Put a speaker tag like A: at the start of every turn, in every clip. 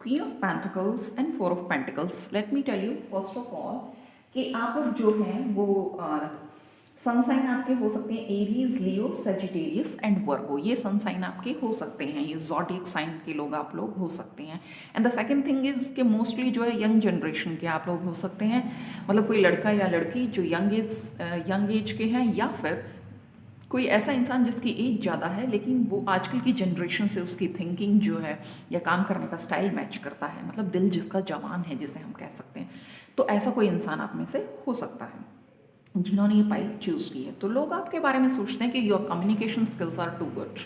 A: Queen of pentacles and four of pentacles. Let me tell you first of all कि आप जो हैं वो सन साइन आपके हो सकते हैं एरीज, लियो, सेजिटेरियस एंड वर्गो। ये सन साइन आपके हो सकते हैं, ये ज़ोडिएक साइन के लोग आप लोग हो सकते हैं। And the second thing is कि मोस्टली जो है यंग जनरेशन के आप लोग हो सकते हैं, मतलब कोई लड़का या लड़की जो यंग एज के हैं, या फिर कोई ऐसा इंसान जिसकी एज ज़्यादा है लेकिन वो आजकल की जनरेशन से उसकी थिंकिंग जो है या काम करने का स्टाइल मैच करता है, मतलब दिल जिसका जवान है जिसे हम कह सकते हैं। तो ऐसा कोई इंसान आप में से हो सकता है जिन्होंने ये पाइल चूज़ की है। तो लोग आपके बारे में सोचते हैं कि your communication skills are too good.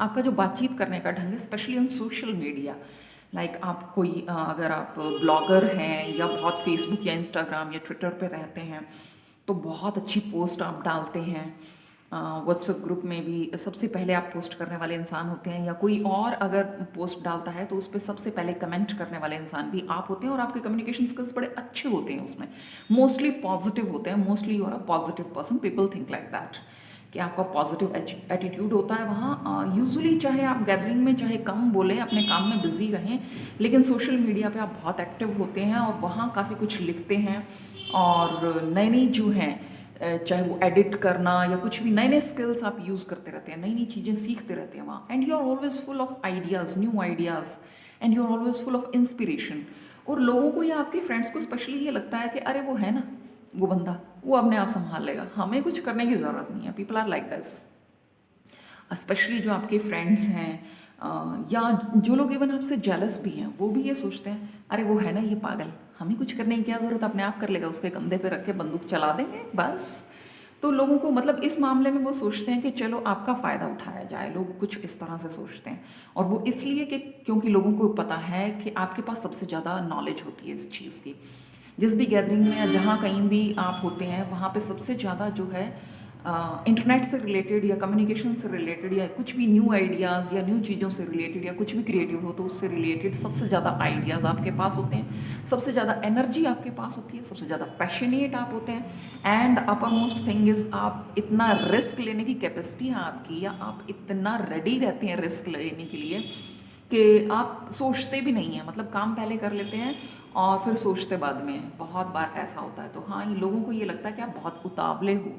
A: आपका जो बातचीत करने का ढंग है, specially on social media, like आप कोई अगर आप ब्लॉगर हैं या बहुत फेसबुक या इंस्टाग्राम या ट्विटर पे रहते हैं तो बहुत अच्छी पोस्ट आप डालते हैं। व्हाट्सएप ग्रुप में भी सबसे पहले आप पोस्ट करने वाले इंसान होते हैं, या कोई और अगर पोस्ट डालता है तो उस पर सबसे पहले कमेंट करने वाले इंसान भी आप होते हैं, और आपके कम्युनिकेशन स्किल्स बड़े अच्छे होते हैं, उसमें मोस्टली पॉजिटिव होते हैं। Mostly you are a positive person, people think like that कि आपका पॉजिटिव एटीट्यूड होता है वहाँ। यूजुअली चाहे आप गैदरिंग में चाहे कम बोलें, अपने काम में बिजी रहें, लेकिन सोशल मीडिया पे आप बहुत एक्टिव होते हैं और वहाँ काफ़ी कुछ लिखते हैं, और नई नई जो हैं चाहे वो एडिट करना या कुछ भी नए नए स्किल्स आप यूज़ करते रहते हैं, नई नई चीज़ें सीखते रहते हैं वहाँ। And you are always full of ideas, new ideas, and you are always full of inspiration. और लोगों को या आपके फ्रेंड्स को स्पेशली ये लगता है कि अरे वो है ना, वो बंदा वो अपने आप संभाल लेगा, हमें कुछ करने की ज़रूरत नहीं है। People are like this, specially जो आपके फ्रेंड्स हैं या जो लोग इवन आपसे जेलस भी हैं, वो भी ये सोचते हैं अरे वो है ना ये पागल, हमें कुछ करने की क्या ज़रूरत, अपने आप कर लेगा, उसके कंधे पे रख के बंदूक चला देंगे बस। तो लोगों को मतलब इस मामले में वो सोचते हैं कि चलो आपका फ़ायदा उठाया जाए, लोग कुछ इस तरह से सोचते हैं। और वो इसलिए कि क्योंकि लोगों को पता है कि आपके पास सबसे ज़्यादा नॉलेज होती है इस चीज़ की। जिस भी गैदरिंग में या जहाँ कहीं भी आप होते हैं वहाँ पे सबसे ज़्यादा जो है इंटरनेट से रिलेटेड या कम्युनिकेशन से रिलेटेड या कुछ भी न्यू आइडियाज़ या न्यू चीज़ों से रिलेटेड या कुछ भी क्रिएटिव हो तो उससे रिलेटेड सबसे ज़्यादा आइडियाज़ आपके पास होते हैं, सबसे ज़्यादा एनर्जी आपके पास होती है, सबसे ज़्यादा पैशनेट आप होते हैं। And upper most thing is आप इतना रिस्क लेने की कैपेसिटी है आपकी, या आप इतना रेडी रहते हैं रिस्क लेने के लिए कि आप सोचते भी नहीं हैं, मतलब काम पहले कर लेते हैं और फिर सोचते बाद में। बहुत बार ऐसा होता है। तो हाँ, ये लोगों को ये लगता है कि आप बहुत उतावले हो,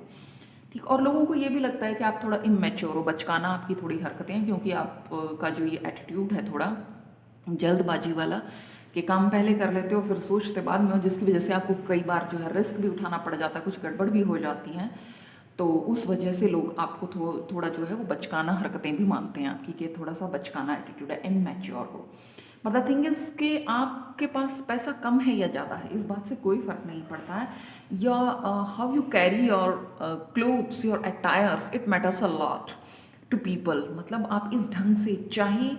A: ठीक। और लोगों को ये भी लगता है कि आप थोड़ा इमेच्योर हो, बचकाना आपकी थोड़ी हरकतें हैं, क्योंकि आपका जो ये एटीट्यूड है थोड़ा जल्दबाजी वाला कि काम पहले कर लेते हो फिर सोचते बाद में हो, जिसकी वजह से आपको कई बार जो है रिस्क भी उठाना पड़ जाता है, कुछ गड़बड़ भी हो जाती हैं। तो उस वजह से लोग आपको थोड़ा जो है वो बचकाना हरकतें भी मानते हैं आपकी, कि थोड़ा सा बचकाना एटीट्यूड है, इमेच्योर हो। बट द थिंग इज़ कि आपके पास पैसा कम है या ज़्यादा है, इस बात से कोई फ़र्क नहीं पड़ता है। या how you carry your clothes, your attires, it matters a lot to people. मतलब आप इस ढंग से, चाहे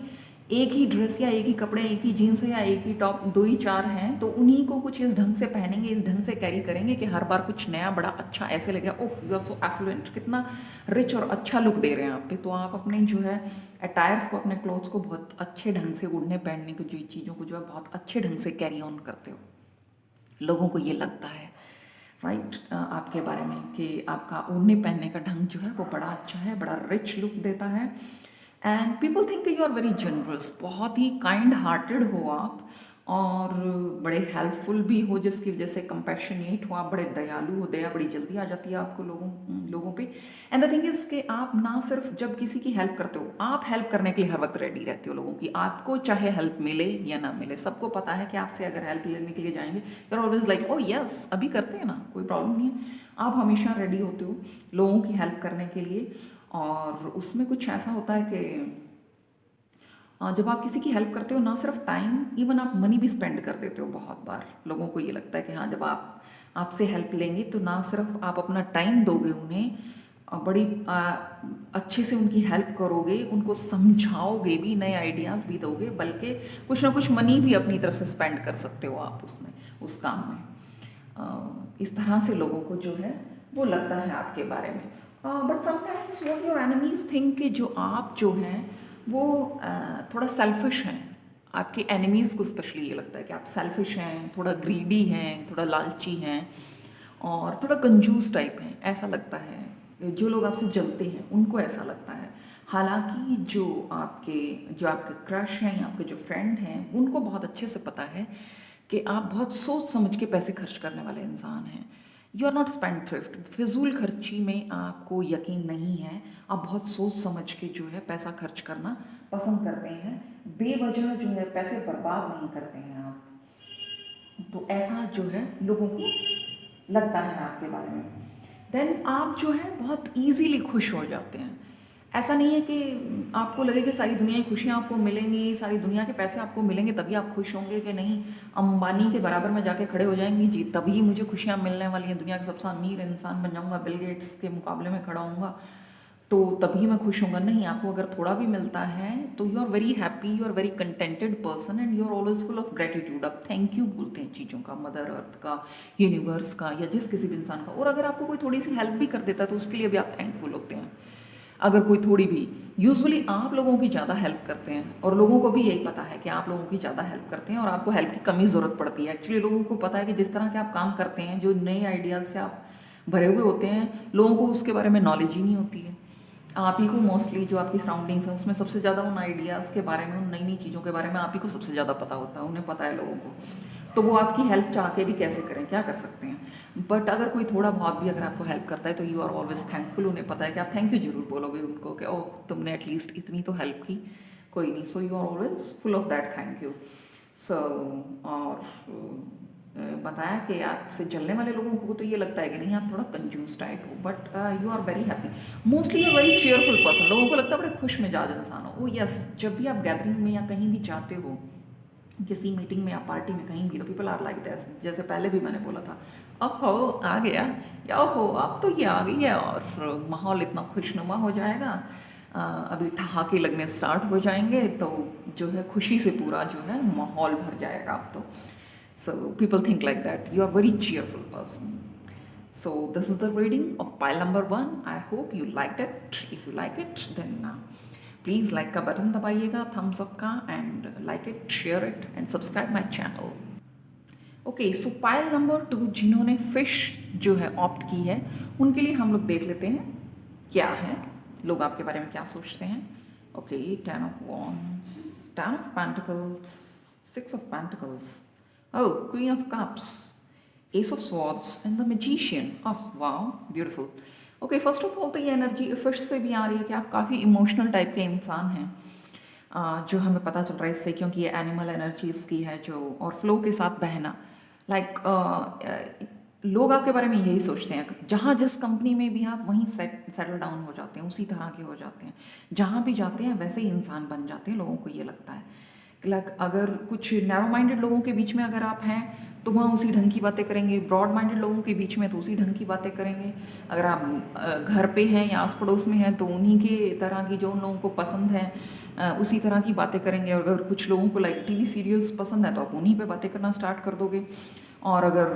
A: एक ही ड्रेस या एक ही कपड़े, एक ही जीन्स है या एक ही टॉप, दो ही चार हैं, तो उन्हीं को कुछ इस ढंग से पहनेंगे, इस ढंग से कैरी करेंगे कि हर बार कुछ नया बड़ा अच्छा ऐसे लगेगा, oh you are so affluent, कितना रिच और अच्छा लुक दे रहे हैं आप पे। तो आप अपने जो है अटायर्स को, अपने क्लोथ्स को बहुत अच्छे ढंग से, उड़ने पहनने की जो चीज़ों को जो है बहुत अच्छे ढंग से कैरी ऑन करते हो। लोगों को ये लगता है राइट आपके बारे में कि आपका ओढ़ने पहनने का ढंग जो है वो बड़ा अच्छा है, बड़ा रिच लुक देता है। And people think you are very generous, बहुत ही काइंड हार्टेड हो आप, और बड़े हेल्पफुल भी हो, जिसकी वजह से कंपैशनेट हो आप, बड़े दयालु हो, दया बड़ी जल्दी आ जाती है आपको लोगों पे। एंड द थिंग इज़ कि आप ना सिर्फ जब किसी की हेल्प करते हो, आप हेल्प करने के लिए हर वक्त रेडी रहते हो लोगों की। आपको चाहे हेल्प मिले या ना मिले, सबको पता है कि आपसे अगर हेल्प लेने के लिए जाएंगे you are always like oh yes अभी करते हैं ना, कोई प्रॉब्लम नहीं है। आप हमेशा रेडी होते हो लोगों की हेल्प करने के लिए। और उसमें कुछ ऐसा होता है कि जब आप किसी की हेल्प करते हो, ना सिर्फ टाइम, इवन आप मनी भी स्पेंड कर देते हो बहुत बार। लोगों को ये लगता है कि हाँ, जब आप आपसे हेल्प लेंगे तो ना सिर्फ आप अपना टाइम दोगे उन्हें, बड़ी अच्छे से उनकी हेल्प करोगे, उनको समझाओगे भी, नए आइडियाज़ भी दोगे, बल्कि कुछ ना कुछ मनी भी अपनी तरफ से स्पेंड कर सकते हो आप उसमें, उस काम में। इस तरह से लोगों को जो है वो लगता है आपके बारे में। But sometimes what your enemies think कि जो आप जो हैं वो थोड़ा सेल्फिश हैं। आपके एनिमीज़ को स्पेशली ये लगता है कि आप सेल्फिश हैं, थोड़ा ग्रीडी हैं, थोड़ा लालची हैं और थोड़ा कंजूस टाइप हैं, ऐसा लगता है। जो लोग आपसे जलते हैं उनको ऐसा लगता है। हालांकि जो आपके क्रश हैं या आपके जो फ्रेंड हैं उनको बहुत अच्छे से पता है कि आप बहुत सोच समझ के पैसे खर्च करने वाले इंसान हैं। You are not spendthrift, फिजूल खर्ची में आपको यकीन नहीं है। आप बहुत सोच समझ के जो है पैसा खर्च करना पसंद करते हैं, बेवजह जो है पैसे बर्बाद नहीं करते हैं आप। तो ऐसा जो है लोगों को लगता है आपके बारे में। देन आप जो है बहुत इजीली खुश हो जाते हैं। ऐसा नहीं है कि आपको लगे कि सारी दुनिया की खुशियाँ आपको मिलेंगी, सारी दुनिया के पैसे आपको मिलेंगे तभी आप खुश होंगे, कि नहीं अंबानी के बराबर में जाके खड़े हो जाएंगी जी तभी मुझे खुशियाँ मिलने वाली हैं, दुनिया का सबसे अमीर इंसान बन जाऊँगा, बिल गेट्स के मुकाबले में खड़ा होऊंगा तो तभी मैं खुश होऊंगा। नहीं, आपको अगर थोड़ा भी मिलता है तो you are very happy, you are very contented person and you are always full of gratitude. आप थैंक यू बोलते हैं चीज़ों का, मदर अर्थ का, यूनिवर्स का, या जिस किसी भी इंसान का। और अगर आपको कोई थोड़ी सी हेल्प भी कर देता है तो उसके लिए भी आप थैंकफुल होते हैं। अगर कोई थोड़ी भी, यूजुअली आप लोगों की ज़्यादा हेल्प करते हैं और लोगों को भी यही पता है कि आप लोगों की ज़्यादा हेल्प करते हैं और आपको हेल्प की कमी ज़रूरत पड़ती है। एक्चुअली लोगों को पता है कि जिस तरह के आप काम करते हैं, जो नए आइडियाज़ से आप भरे हुए होते हैं, लोगों को उसके बारे में नॉलेज ही नहीं होती है। आप ही को मोस्टली जो आपकी सराउंडिंग्स हैं उसमें सबसे ज़्यादा उन आइडियाज़ के बारे में, उन नई नई चीज़ों के बारे में आप ही को सबसे ज़्यादा पता होता है, उन्हें पता है लोगों को। तो वो आपकी हेल्प चाह के भी कैसे करें, क्या कर सकते हैं। बट अगर कोई थोड़ा बहुत भी अगर आपको हेल्प करता है तो यू आर ऑलवेज थैंकफुल। उन्हें पता है कि आप थैंक यू जरूर बोलोगे उनको कि ओह तुमने एटलीस्ट इतनी तो हेल्प की, कोई नहीं। So you are always full of that thank you. So और बताया कि आपसे जलने वाले लोगों को तो ये लगता है कि नहीं आप थोड़ा कंजूस टाइप हो, but you are very happy, mostly you are very cheerful person. लोगों को लगता है बड़े खुश मिजाज इंसान हो। ओ यस, जब भी आप गैदरिंग में या कहीं भी जाते हो, किसी मीटिंग में या पार्टी में कहीं भी, तो पीपल आर लाइक दैट। जैसे पहले भी मैंने बोला था, ओहो आ गया, या ओहो अब तो ये आ गई है, और माहौल इतना खुशनुमा हो जाएगा, अभी ठहाके लगने स्टार्ट हो जाएंगे तो जो है खुशी से पूरा जो है माहौल भर जाएगा अब तो। So people think like that. You are very cheerful person. So this is the reading of pile number 1. I hope you liked it. If you like it, then please like का बटन दबाइएगा, thumbs up का, and like it, share it, and subscribe my channel. Okay, so pile number 2 जिन्होंने fish जो है opt की है, उनके लिए हम लोग देख लेते हैं क्या है, लोग आपके बारे में क्या सोचते हैं। Okay, 10 of Wands, 10 of Pentacles, 6 of Pentacles. Oh, Queen of Cups, Ace of Swords, and the Magician. Oh, wow, beautiful. Okay, first of all तो ये एनर्जी फिश से भी आ रही है कि आप काफ़ी इमोशनल टाइप के इंसान हैं, जो हमें पता चल रहा है इससे, क्योंकि ये एनिमल एनर्जीज की है जो, और फ्लो के साथ बहना। लोग आपके बारे में यही सोचते हैं, जहाँ जिस कंपनी में भी आप वहीं सेटल डाउन हो जाते हैं, उसी तरह के हो जाते हैं, जहाँ भी जाते हैं वैसे ही इंसान बन जाते हैं। लोगों को ये लगता है अगर कुछ नैरो माइंडेड लोगों के बीच में अगर आप हैं तो वहाँ उसी ढंग की बातें करेंगे, ब्रॉड माइंडेड लोगों के बीच में तो उसी ढंग की बातें करेंगे, अगर आप घर पे हैं या आस पड़ोस में हैं तो उन्हीं के तरह की जो उन लोगों को पसंद है उसी तरह की बातें करेंगे। और अगर कुछ लोगों को लाइक टीवी सीरियल्स पसंद है तो आप उन्हीं पे बातें करना स्टार्ट कर दोगे, और अगर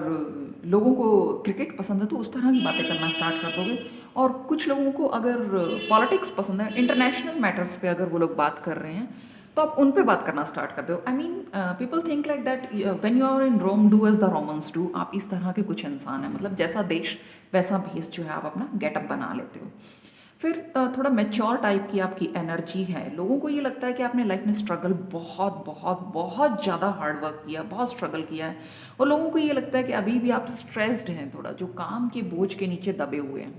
A: लोगों को क्रिकेट पसंद है तो उस तरह की बातें करना स्टार्ट कर दोगे। और कुछ लोगों को अगर पॉलिटिक्स पसंद है, इंटरनेशनल मैटर्स पे अगर वो लोग बात कर रहे हैं तो आप उन पे बात करना स्टार्ट कर दो। I mean people think like that when you are in Rome do as the Romans do. आप इस तरह के कुछ इंसान हैं, मतलब जैसा देश वैसा भेष जो है आप अपना गेटअप बना लेते हो। फिर थोड़ा मैच्योर टाइप की आपकी एनर्जी है। लोगों को ये लगता है कि आपने लाइफ में स्ट्रगल बहुत बहुत बहुत ज़्यादा हार्ड वर्क किया, बहुत स्ट्रगल किया है, और लोगों को ये लगता है कि अभी भी आप स्ट्रेस्ड हैं, थोड़ा जो काम के बोझ के नीचे दबे हुए हैं,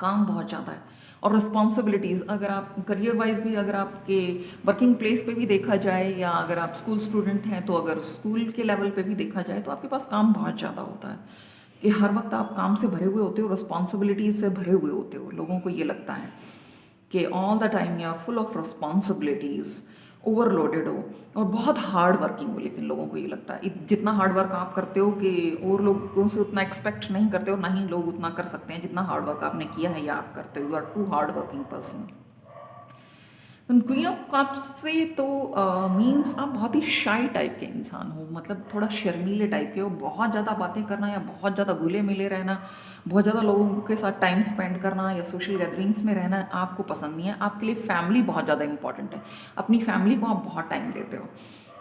A: काम बहुत ज़्यादा है। और रिस्पॉन्सिबिलिटीज़, अगर आप करियर वाइज भी, अगर आपके वर्किंग प्लेस पे भी देखा जाए, या अगर आप स्कूल स्टूडेंट हैं तो अगर स्कूल के लेवल पे भी देखा जाए, तो आपके पास काम बहुत ज़्यादा होता है कि हर वक्त आप काम से भरे हुए होते हो, रिस्पॉन्सिबिलिटीज से भरे हुए होते हो। लोगों को ये लगता है कि all the time you are full of responsibilities, overloaded हो और बहुत हार्ड वर्किंग हो। लेकिन लोगों को ये लगता है जितना हार्ड वर्क आप करते हो कि और लोगों से उतना एक्सपेक्ट नहीं करते हो, ना ही लोग उतना कर सकते हैं जितना हार्ड वर्क आपने किया है या आप करते हो। You are too hard working person. Queen of cups से तो मीन्स आप बहुत ही शाई टाइप के इंसान हो, मतलब थोड़ा शर्मीले टाइप के हो। बहुत ज़्यादा बातें करना या बहुत ज़्यादा घुले मिले रहना, बहुत ज़्यादा लोगों के साथ टाइम स्पेंड करना या सोशल गैदरिंग्स में रहना आपको पसंद नहीं है। आपके लिए फैमिली बहुत ज़्यादा इंपॉर्टेंट है, अपनी फैमिली को आप बहुत टाइम देते हो।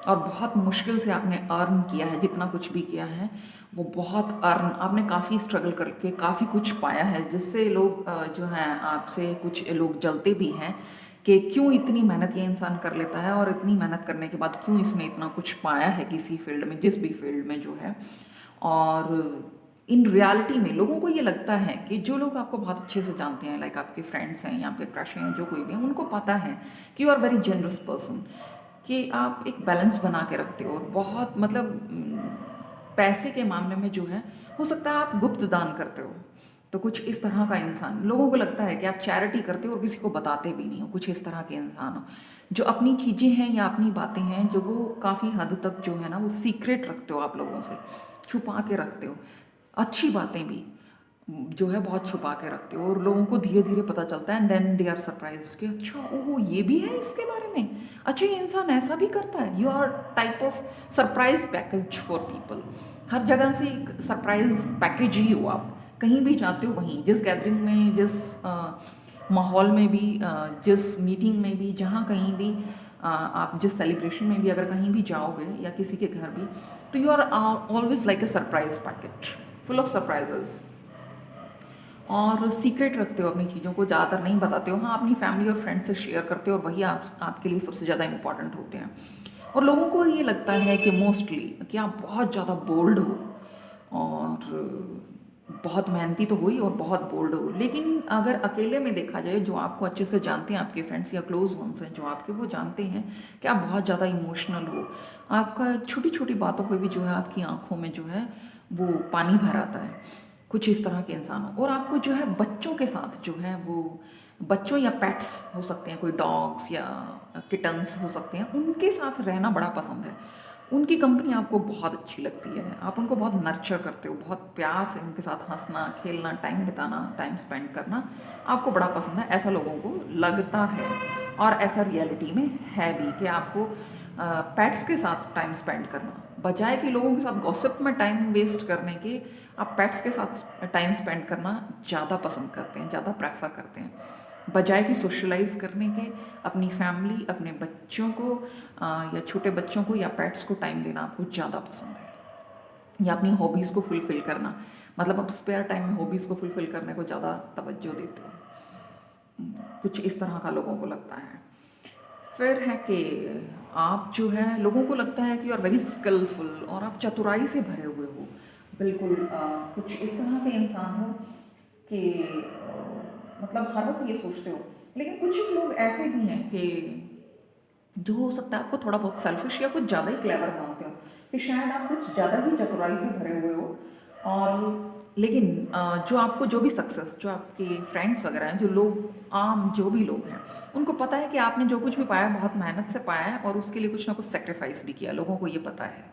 A: और बहुत मुश्किल से आपने अर्न किया है, जितना कुछ भी किया है वो बहुत अर्न, आपने काफ़ी स्ट्रगल करके काफ़ी कुछ पाया है, जिससे लोग जो हैं आपसे कुछ लोग जलते भी हैं कि क्यों इतनी मेहनत ये इंसान कर लेता है और इतनी मेहनत करने के बाद क्यों इसने इतना कुछ पाया है किसी फील्ड में, जिस भी फील्ड में जो है। और इन रियलिटी में लोगों को ये लगता है कि जो लोग आपको बहुत अच्छे से जानते हैं, लाइक आपके फ्रेंड्स हैं या आपके क्रश हैं, जो कोई भी हैं, उनको पता है कि you are very generous person, कि आप एक बैलेंस बना के रखते हो और बहुत मतलब पैसे के मामले में जो है हो सकता है आप गुप्त दान करते हो। तो कुछ इस तरह का इंसान, लोगों को लगता है कि आप चैरिटी करते हो और किसी को बताते भी नहीं हो, कुछ इस तरह के इंसान हो जो अपनी चीज़ें हैं या अपनी बातें हैं जो वो काफ़ी हद तक जो है ना वो सीक्रेट रखते हो, आप लोगों से छुपा के रखते हो। अच्छी बातें भी जो है बहुत छुपा के रखते हो और लोगों को धीरे धीरे पता चलता है and then they are surprise कि अच्छा ओह ये भी है इसके बारे में, अच्छा ये इंसान ऐसा भी करता है। You are type of surprise package for people. हर जगह से एक सरप्राइज पैकेज ही हो आप, कहीं भी जाते हो वहीं, जिस गैदरिंग में, जिस माहौल में भी, जिस मीटिंग में भी, जहाँ कहीं भी आप जिस सेलिब्रेशन में भी अगर कहीं भी जाओगे या किसी के घर भी, तो you are always like a surprise package full of surprises. और सीक्रेट रखते हो अपनी चीज़ों को, ज़्यादातर नहीं बताते हो। हाँ, अपनी फैमिली और फ्रेंड से शेयर करते हो और वही आपके लिए सबसे ज़्यादा इंपॉर्टेंट होते हैं। और लोगों को ये लगता है कि मोस्टली कि आप बहुत ज़्यादा बोल्ड हो और बहुत मेहनती तो हुई और बहुत बोल्ड हो, लेकिन अगर अकेले में देखा जाए, जो आपको अच्छे से जानते हैं, आपके फ्रेंड्स या क्लोज वंस हैं जो आपके, वो जानते हैं कि आप बहुत ज़्यादा इमोशनल हो। आपका छोटी छोटी बातों पे भी जो है आपकी आंखों में जो है वो पानी भर आता है, कुछ इस तरह के इंसान हो। और आपको जो है बच्चों के साथ जो है वो, बच्चों या पेट्स हो सकते हैं, कोई डॉग्स या किटन्स हो सकते हैं, उनके साथ रहना बड़ा पसंद है। उनकी कंपनी आपको बहुत अच्छी लगती है, आप उनको बहुत नर्चर करते हो, बहुत प्यार से उनके साथ हंसना, खेलना, टाइम बिताना, टाइम स्पेंड करना आपको बड़ा पसंद है, ऐसा लोगों को लगता है। और ऐसा रियलिटी में है भी कि आपको पेट्स के साथ टाइम स्पेंड करना, बजाय कि लोगों के साथ गॉसिप में टाइम वेस्ट करने के, आप पेट्स के साथ टाइम स्पेंड करना ज़्यादा पसंद करते हैं, ज़्यादा प्रेफर करते हैं, बजाय कि सोशलाइज करने के। अपनी फैमिली, अपने बच्चों को या छोटे बच्चों को या पेट्स को टाइम देना आपको ज़्यादा पसंद है, या अपनी हॉबीज़ को फुलफ़िल करना, मतलब आप स्पेयर टाइम में हॉबीज़ को फुलफ़िल करने को ज़्यादा तवज्जो देते हो। कुछ इस तरह का लोगों को लगता है। फिर है कि आप जो है, लोगों को लगता है कि यू आर वेरी स्किलफुल और आप चतुराई से भरे हुए हो, बिल्कुल कुछ इस तरह के इंसान हो कि मतलब हर वक्त ये सोचते हो। लेकिन कुछ लोग ऐसे भी हैं कि जो हो सकता है आपको थोड़ा बहुत सेल्फिश या कुछ ज़्यादा ही क्लेवर मानते हो, कि शायद आप कुछ ज़्यादा ही चतुराई से भरे हुए हो। और लेकिन जो आपको जो भी सक्सेस, जो आपके फ्रेंड्स वगैरह हैं, जो लोग आम जो भी लोग हैं, उनको पता है कि आपने जो कुछ भी पाया बहुत मेहनत से पाया है और उसके लिए कुछ ना कुछ सेक्रीफाइस भी किया। लोगों को ये पता है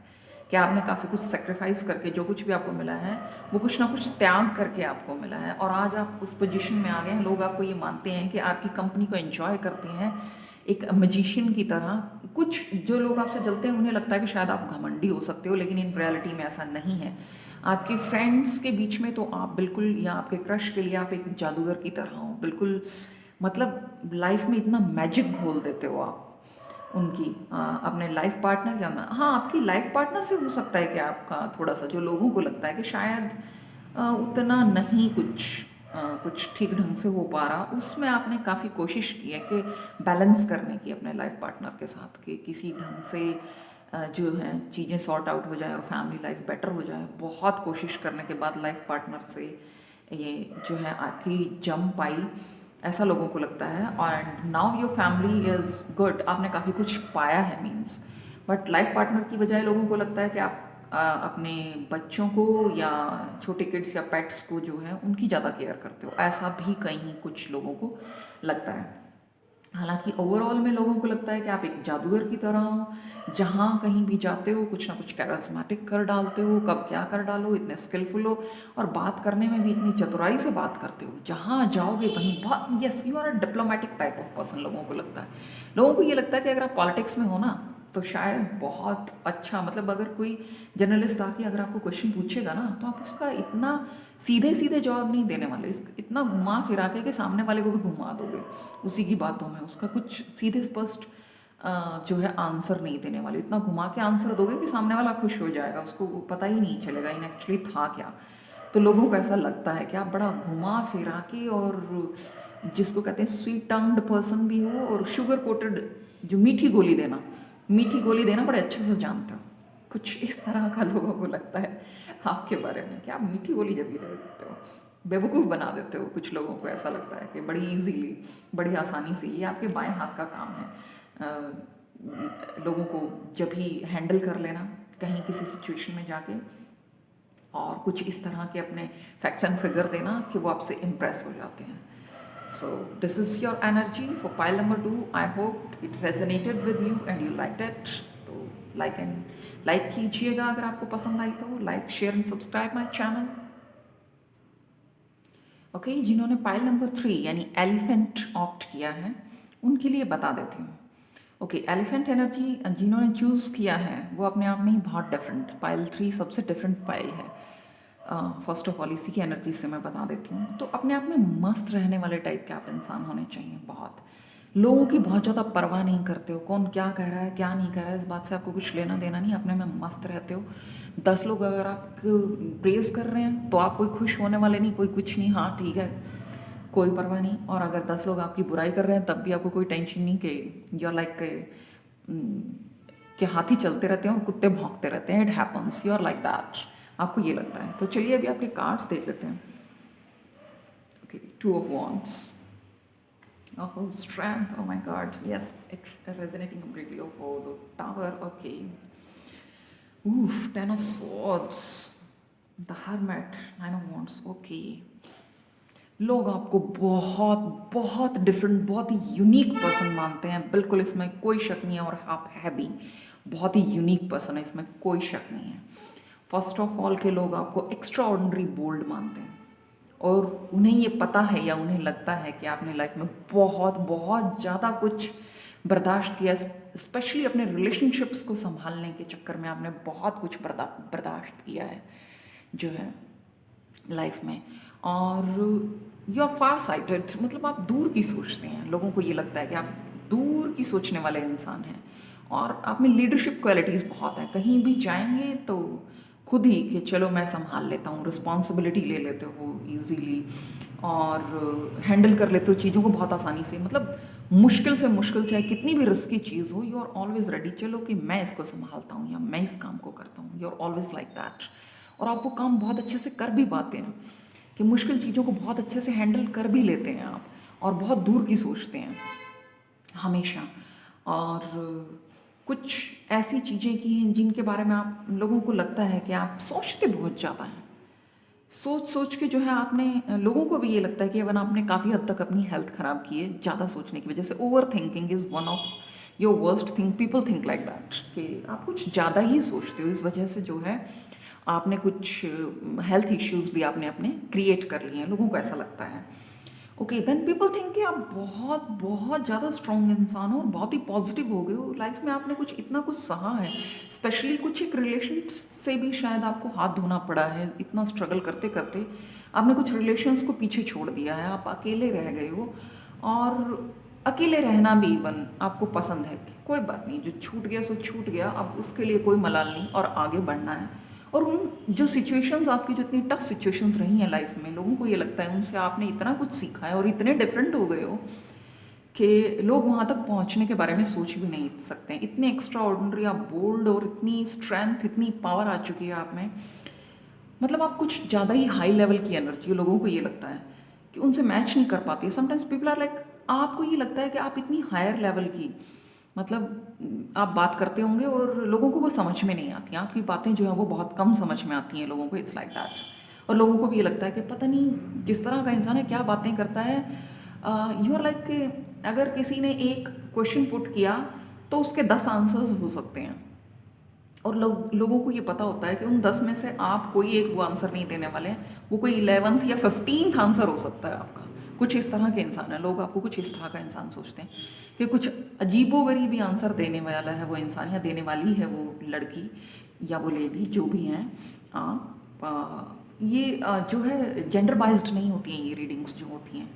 A: कि आपने काफ़ी कुछ सेक्रीफाइस करके जो कुछ भी आपको मिला है वो कुछ ना कुछ त्याग करके आपको मिला है, और आज आप उस पोजीशन में आ गए हैं। लोग आपको ये मानते हैं कि आपकी कंपनी को एंजॉय करते हैं एक मजिशियन की तरह। कुछ जो लोग आपसे जलते हैं उन्हें लगता है कि शायद आप घमंडी हो सकते हो, लेकिन इन रियलिटी में ऐसा नहीं है। आपके फ्रेंड्स के बीच में तो आप बिल्कुल, या आपके क्रश के लिए आप एक जादूगर की तरह हो, बिल्कुल मतलब लाइफ में इतना मैजिक घोल देते हो आप उनकी। अपने लाइफ पार्टनर या हाँ, आपकी लाइफ पार्टनर से हो सकता है कि आपका थोड़ा सा, जो लोगों को लगता है कि शायद उतना नहीं कुछ ठीक ढंग से हो पा रहा, उसमें आपने काफ़ी कोशिश की है कि बैलेंस करने की अपने लाइफ पार्टनर के साथ, कि किसी ढंग से जो है चीज़ें सॉर्ट आउट हो जाए और फैमिली लाइफ बेटर हो जाए। बहुत कोशिश करने के बाद लाइफ पार्टनर से ये जो है आपकी जम पाई, ऐसा लोगों को लगता है। And now your family is good, आपने काफ़ी कुछ पाया है मीन्स। बट लाइफ पार्टनर की बजाय लोगों को लगता है कि आप अपने बच्चों को या छोटे किड्स या पेट्स को जो है उनकी ज़्यादा केयर करते हो, ऐसा भी कहीं कुछ लोगों को लगता है। हालांकि ओवरऑल में लोगों को लगता है कि आप एक जादूगर की तरह हो, जहाँ कहीं भी जाते हो कुछ ना कुछ कैरिस्मेटिक कर डालते हो, कब क्या कर डालो, इतने स्किलफुल हो, और बात करने में भी इतनी चतुराई से बात करते हो, जहाँ जाओगे वहीं बहुत, yes you are a diplomatic type of person. लोगों को लगता है, लोगों को ये लगता है कि अगर आप पॉलिटिक्स में हो ना तो शायद बहुत अच्छा, मतलब अगर कोई जर्नलिस्ट आके अगर आपको क्वेश्चन पूछेगा ना तो आप उसका इतना सीधे सीधे जवाब नहीं देने वाले, इतना घुमा फिरा के कि सामने वाले को भी घुमा दोगे उसी की बातों में, उसका कुछ सीधे स्पष्ट जो है आंसर नहीं देने वाले, इतना घुमा के आंसर दोगे कि सामने वाला खुश हो जाएगा, उसको पता ही नहीं चलेगा इन एक्चुअली था क्या। तो लोगों को ऐसा लगता है कि आप बड़ा घुमा फिरा के और जिसको कहते हैं स्वीट टंग्ड पर्सन भी हो और शुगर कोटेड जो मीठी गोली देना बड़े अच्छे से जानते हो। कुछ इस तरह का लोगों को लगता है आपके बारे में कि आप मीठी गोली जब भी दे देते हो, बेवकूफ़ बना देते हो। कुछ लोगों को ऐसा लगता है कि बड़ी इजीली, बड़ी आसानी से ये आपके बाएं हाथ का काम है, लोगों को जब भी हैंडल कर लेना कहीं किसी सिचुएशन में जाके, और कुछ इस तरह के अपने फैक्ट्स एंड फिगर देना कि वो आपसे इम्प्रेस हो जाते हैं। So this is your energy for pile number 2। I hope it resonated with you and you like it. तो लाइक कीजिएगा अगर आपको पसंद आई तो, like share and subscribe my channel. Okay, जिन्होंने पाइल नंबर 3 यानी एलिफेंट ऑप्ट किया है उनके लिए बता देती हूँ। ओके, एलिफेंट एनर्जी जिन्होंने चूज़ किया है वो अपने आप में ही बहुत डिफरेंट, पाइल 3 सबसे डिफरेंट पाइल है। फर्स्ट ऑफ ऑल इसी की एनर्जी से मैं बता देती हूँ। तो अपने आप में मस्त रहने वाले टाइप के आप इंसान होने चाहिए। बहुत लोगों की बहुत ज़्यादा परवाह नहीं करते हो, कौन क्या कह रहा है क्या नहीं कह रहा है, इस बात से आपको कुछ लेना देना नहीं, अपने में मस्त रहते हो। 10 लोग अगर आपको प्रेज कर रहे हैं तो आप कोई खुश होने वाले नहीं, कोई कुछ नहीं, हाँ ठीक है, कोई परवाह नहीं। और अगर 10 लोग आपकी बुराई कर रहे हैं तब भी आपको कोई टेंशन नहीं कि यू आर लाइक कि हाथी चलते रहते हैं और कुत्ते भौंकते रहते हैं, it happens, you are like that, आपको ये लगता है। तो चलिए अभी आपके कार्ड्स देख लेते हैं। Okay, 2 of wands, oh strength, oh my god, yes, it resonating completely. Oh, the tower, okay. Oof, 10 of swords, the hermit, 9 of wands, okay. लोग आपको बहुत बहुत डिफरेंट, बहुत ही यूनिक पर्सन मानते हैं, बिल्कुल इसमें कोई शक नहीं है। और आप है भी बहुत ही यूनिक पर्सन है, इसमें कोई शक नहीं है। फर्स्ट ऑफ ऑल के लोग आपको एक्स्ट्रा ऑर्डिनरी बोल्ड मानते हैं और उन्हें ये पता है या उन्हें लगता है कि आपने लाइफ में बहुत बहुत ज़्यादा कुछ बर्दाश्त किया, स्पेशली अपने रिलेशनशिप्स को संभालने के चक्कर में आपने बहुत कुछ बर्दाश्त किया है जो है लाइफ में। और यू आर फार साइटेड, मतलब आप दूर की सोचते हैं। लोगों को ये लगता है कि आप दूर की सोचने वाले इंसान हैं और आप में लीडरशिप क्वालिटीज़ बहुत हैं। कहीं भी जाएंगे तो खुद ही कि चलो मैं संभाल लेता हूँ, रिस्पॉन्सिबिलिटी ले लेते हो इजीली और हैंडल कर लेते हो चीज़ों को बहुत आसानी से। मतलब मुश्किल से मुश्किल चाहे कितनी भी रिस्की चीज़ हो, यू आर ऑलवेज रेडी, चलो कि मैं इसको संभालता हूँ या मैं इस काम को करता हूँ, you are always like that. और आप वो काम बहुत अच्छे से कर भी पाते हैं कि मुश्किल चीज़ों को बहुत अच्छे से हैंडल कर भी लेते हैं आप, और बहुत दूर की सोचते हैं हमेशा। और कुछ ऐसी चीज़ें की हैं जिनके बारे में आप लोगों को लगता है कि आप सोचते बहुत ज़्यादा हैं, सोच के जो है आपने, लोगों को भी ये लगता है कि अवन आपने काफ़ी हद तक अपनी हेल्थ ख़राब की है ज़्यादा सोचने की वजह से। Over thinking is one of your worst thing, people think like that कि आप कुछ ज़्यादा ही सोचते हो, इस वजह से जो है आपने कुछ हेल्थ इश्यूज़ भी आपने अपने क्रिएट कर लिए हैं, लोगों को ऐसा लगता है। ओके, देन पीपल थिंक कि आप बहुत बहुत ज़्यादा स्ट्रॉन्ग इंसान हो और बहुत ही पॉजिटिव हो गए हो लाइफ में, आपने कुछ इतना कुछ सहा है, स्पेशली कुछ एक रिलेशन से भी शायद आपको हाथ धोना पड़ा है, इतना स्ट्रगल करते करते आपने कुछ रिलेशंस को पीछे छोड़ दिया है, आप अकेले रह गए हो। और अकेले रहना भी इवन आपको पसंद है कि कोई बात नहीं, जो छूट गया सो छूट गया, अब उसके लिए कोई मलाल नहीं और आगे बढ़ना है। और उन जो सिचुएशंस आपकी जो इतनी टफ सिचुएशंस रही हैं लाइफ में, लोगों को ये लगता है उनसे आपने इतना कुछ सीखा है और इतने डिफरेंट हो गए हो कि लोग वहाँ तक पहुँचने के बारे में सोच भी नहीं सकते हैं। इतने एक्स्ट्रा ऑर्डिनरी आप बोल्ड और इतनी स्ट्रेंथ, इतनी पावर आ चुकी है आप में, मतलब आप कुछ ज़्यादा ही हाई लेवल की एनर्जी, लोगों को ये लगता है कि उनसे मैच नहीं कर पाती है। समटाइम्स पीपल आर लाइक, आपको ये लगता है कि आप इतनी हायर लेवल की, मतलब आप बात करते होंगे और लोगों को वो समझ में नहीं आती, आपकी बातें जो है वो बहुत कम समझ में आती हैं लोगों को, इट्स लाइक दैट। और लोगों को भी ये लगता है कि पता नहीं किस तरह का इंसान है, क्या बातें करता है। यू आर लाइक, अगर किसी ने एक क्वेश्चन पुट किया तो उसके 10 आंसर्स हो सकते हैं और लोगों को ये पता होता है कि उन 10 में से आप कोई एक वो आंसर नहीं देने वाले हैं, वो कोई 11th या 15th आंसर हो सकता है आपका। कुछ इस तरह के इंसान है लोग, आपको कुछ इस तरह का इंसान सोचते हैं कि कुछ अजीबोगरीबी आंसर देने वाला है वो इंसान, या देने वाली है वो लड़की या वो लेडी, जो भी हैं आप। ये जो है जेंडर बाइज्ड नहीं होती हैं ये रीडिंग्स जो होती हैं,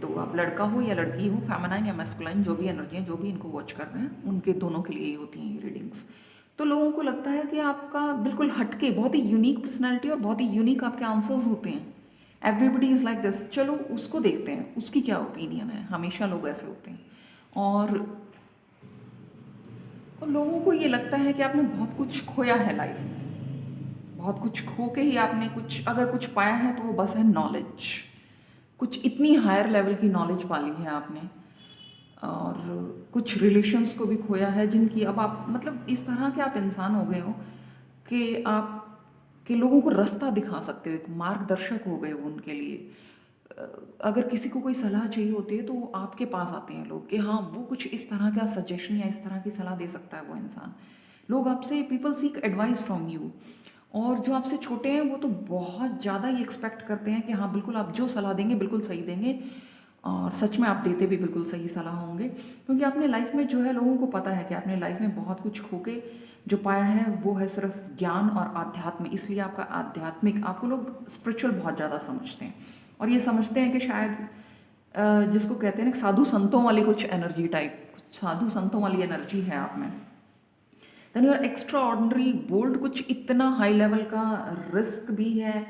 A: तो आप लड़का हो या लड़की हो, फेमिनाइन या मैस्कुलाइन, जो भी एनर्जी है, जो भी इनको वॉच कर रहे हैं, उनके दोनों के लिए ही होती हैं ये रीडिंग्स। तो लोगों को लगता है कि आपका बिल्कुल हटके बहुत ही यूनिक पर्सनैलिटी और बहुत ही यूनिक आपके आंसर्स होते हैं। एवरीबडी इज़ लाइक दिस, चलो उसको देखते हैं उसकी क्या ओपिनियन है। हमेशा लोग ऐसे होते हैं। और लोगों को ये लगता है कि आपने बहुत कुछ खोया है लाइफ में, बहुत कुछ खो के ही आपने कुछ अगर कुछ पाया है तो वो बस है नॉलेज। कुछ इतनी हायर लेवल की नॉलेज पाली है आपने, और कुछ रिलेशंस को भी खोया है जिनकी अब आप मतलब इस तरह के आप इंसान हो गए हो कि आप के लोगों को रास्ता दिखा सकते हो, एक मार्गदर्शक हो गए हो उनके लिए। अगर किसी को कोई सलाह चाहिए होती है तो वो आपके पास आते हैं लोग कि हाँ वो कुछ इस तरह का सजेशन या इस तरह की सलाह दे सकता है वो इंसान। लोग आपसे, people seek advice from you. और जो आपसे छोटे हैं वो तो बहुत ज़्यादा ही एक्सपेक्ट करते हैं कि हाँ बिल्कुल आप जो सलाह देंगे बिल्कुल सही देंगे, और सच में आप देते भी बिल्कुल सही सलाह होंगे, क्योंकि आपने लाइफ में जो है, लोगों को पता है कि आपने लाइफ में बहुत कुछ खो के जो पाया है वो है सिर्फ ज्ञान और आध्यात्म। इसलिए आपका आध्यात्मिक, आपको लोग स्पिरिचुअल बहुत ज़्यादा समझते हैं, और ये समझते हैं कि शायद जिसको कहते हैं ना साधु संतों वाली कुछ एनर्जी टाइप, कुछ साधु संतों वाली एनर्जी है आप में। Then you are extraordinary bold, कुछ इतना हाई लेवल का रिस्क भी है,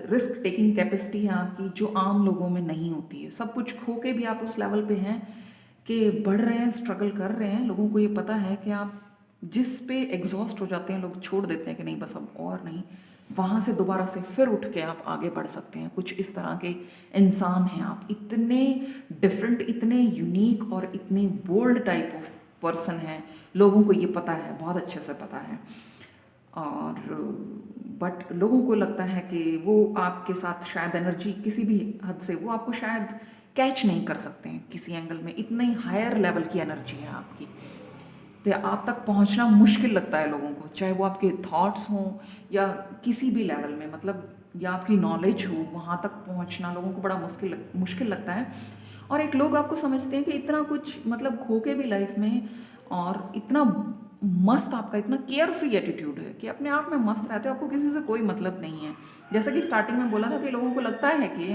A: रिस्क टेकिंग कैपेसिटी है आपकी जो आम लोगों में नहीं होती है। सब कुछ खो के भी आप उस लेवल पे हैं कि बढ़ रहे हैं, स्ट्रगल कर रहे हैं। लोगों को ये पता है कि आप जिस पे एग्जॉस्ट हो जाते हैं, लोग छोड़ देते हैं कि नहीं बस अब और नहीं, वहाँ से दोबारा से फिर उठ के आप आगे बढ़ सकते हैं। कुछ इस तरह के इंसान हैं आप, इतने डिफरेंट, इतने यूनिक और इतने बोल्ड टाइप ऑफ पर्सन हैं। लोगों को ये पता है, बहुत अच्छे से पता है। और बट लोगों को लगता है कि वो आपके साथ शायद एनर्जी किसी भी हद से वो आपको शायद कैच नहीं कर सकते हैं किसी एंगल में, इतनी हायर लेवल की एनर्जी है आपकी। तो आप तक पहुंचना मुश्किल लगता है लोगों को, चाहे वो आपके थॉट्स हों या किसी भी लेवल में, मतलब या आपकी नॉलेज हो, वहाँ तक पहुंचना लोगों को बड़ा मुश्किल लगता है। और एक लोग आपको समझते हैं कि इतना कुछ मतलब खो के भी लाइफ में, और इतना मस्त आपका इतना केयर फ्री एटीट्यूड है कि अपने आप में मस्त रहते हो, आपको किसी से कोई मतलब नहीं है। जैसा कि स्टार्टिंग में बोला था कि लोगों को लगता है कि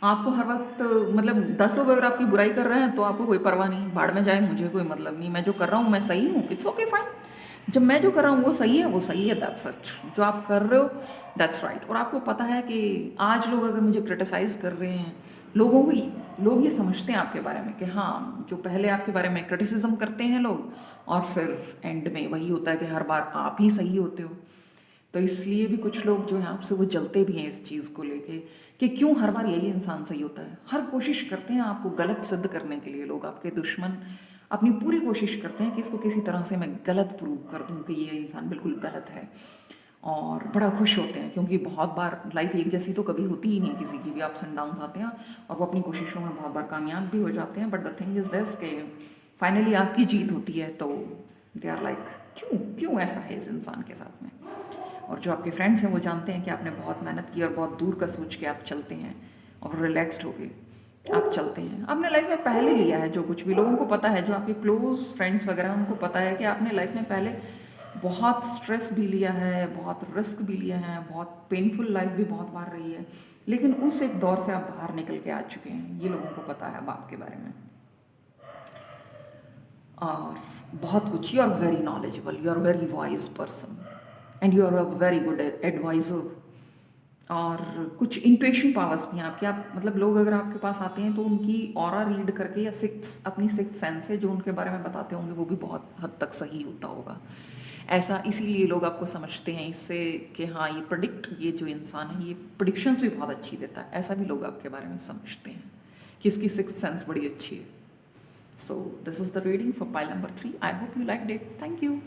A: आपको हर वक्त मतलब 10 लोग अगर आपकी बुराई कर रहे हैं तो आपको कोई परवाह नहीं, भाड़ में जाए, मुझे कोई मतलब नहीं, मैं जो कर रहा हूँ मैं सही हूँ, इट्स ओके फाइन। जब मैं जो कर रहा हूँ वो सही है, वो सही है, दैट्स इट। जो आप कर रहे हो दैट्स राइट। और आपको पता है कि आज लोग अगर मुझे क्रिटिसाइज़ कर रहे हैं, लोग ये समझते हैं आपके बारे में कि हाँ, जो पहले आपके बारे में क्रिटिसिज्म करते हैं लोग, और फिर एंड में वही होता है कि हर बार आप ही सही होते हो। तो इसलिए भी कुछ लोग जो हैं आपसे वो जलते भी हैं इस चीज़ को लेके कि क्यों हर बार यही इंसान सही होता है। हर कोशिश करते हैं आपको गलत सिद्ध करने के लिए, लोग आपके दुश्मन अपनी पूरी कोशिश करते हैं कि इसको किसी तरह से मैं गलत प्रूव कर दूं कि ये इंसान बिल्कुल गलत है। और बड़ा खुश होते हैं क्योंकि बहुत बार लाइफ एक जैसी तो कभी होती ही नहीं, किसी की भी अप्स एंड डाउन्स आते हैं, और वो अपनी कोशिशों में बहुत बार कामयाब भी हो जाते हैं। But the thing is this के फाइनली आपकी जीत होती है, तो दे आर लाइक क्यों ऐसा है इस इंसान के साथ में। और जो आपके फ्रेंड्स हैं वो जानते हैं कि आपने बहुत मेहनत की और बहुत दूर का सोच के आप चलते हैं, और रिलैक्स्ड होके आप चलते हैं। आपने लाइफ में पहले लिया है जो कुछ भी, लोगों को पता है, जो आपके क्लोज फ्रेंड्स वगैरह उनको पता है कि आपने लाइफ में पहले बहुत स्ट्रेस भी लिया है, बहुत रिस्क भी लिया है, बहुत पेनफुल लाइफ भी बहुत बार रही है, लेकिन उस एक दौर से आप बाहर निकल के आ चुके हैं। ये लोगों को पता है अब आपके बारे में। और बहुत कुछ, you are very knowledgeable, you are very wise person, and you are a very good adviser. और कुछ इंट्यूशन पावर्स भी हैं आपके, आप मतलब लोग अगर आपके पास आते हैं तो उनकी ऑरा रीड करके या अपनी सिक्स्थ सेंस से जो उनके बारे में बताते होंगे वो भी बहुत हद तक सही होता होगा। ऐसा इसीलिए लोग आपको समझते हैं इससे कि हाँ ये जो इंसान है ये प्रिडिक्शंस भी बहुत अच्छी देता है। ऐसा भी लोग आपके बारे में समझते हैं कि इसकी सिक्स्थ सेंस बड़ी अच्छी है। So this is the reading for pile number 3। I hope you liked it. Thank you.